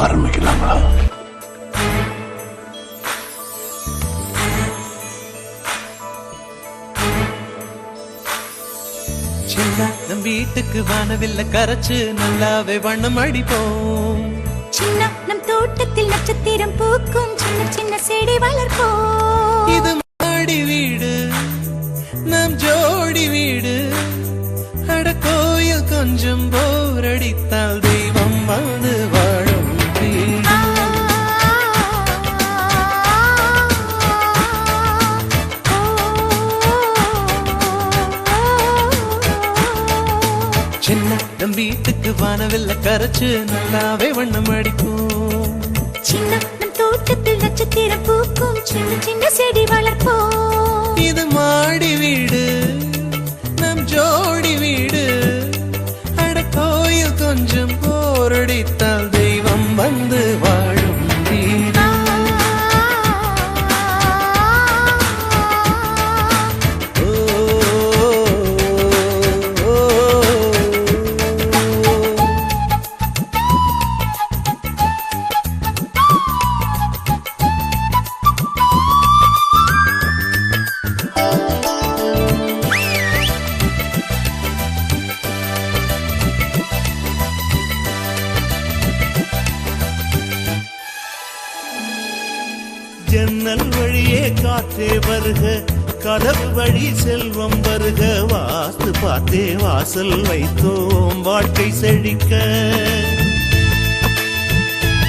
ஆரம்பிக்கலாங்களா? சின்ன நம் வீட்டுக்கு வானவில்ல கரைச்சு நல்லாவே வண்ணம் அடிப்போம். சின்ன நம் தோட்டத்தில் நட்சத்திரம் பூக்கும் சின்ன சின்ன செடி வளர்ப்போம். இது மாடி வீடு நம் ஜோடி வீடு. அட கோயில் கொஞ்சம் போர் அடித்தால் தெய்வம் வந்து வாழும் வீடு. சின்ன நம் வீட்டுக்கு வானவில்ல கரைச்சு நல்லாவே வண்ணம் அடிப்போம். சின்ன நம் தோட்டத்தில் நட்சத்திரம் பூக்கும் சின்ன சின்ன செடி வளர்ப்போம். இது மாடி வீடு நம் ஜோடி வீடு. அட கோயில் கொஞ்சம் போரடித்தால் தெய்வம் வந்து வாழும் வீடு. ஜன்னல் வழியே காற்றே வருக, கதவு வழி செல்வம் வருக. வாஸ்து பார்த்தே வாசல் வைத்தோம் வாழ்க்கை செழிக்க.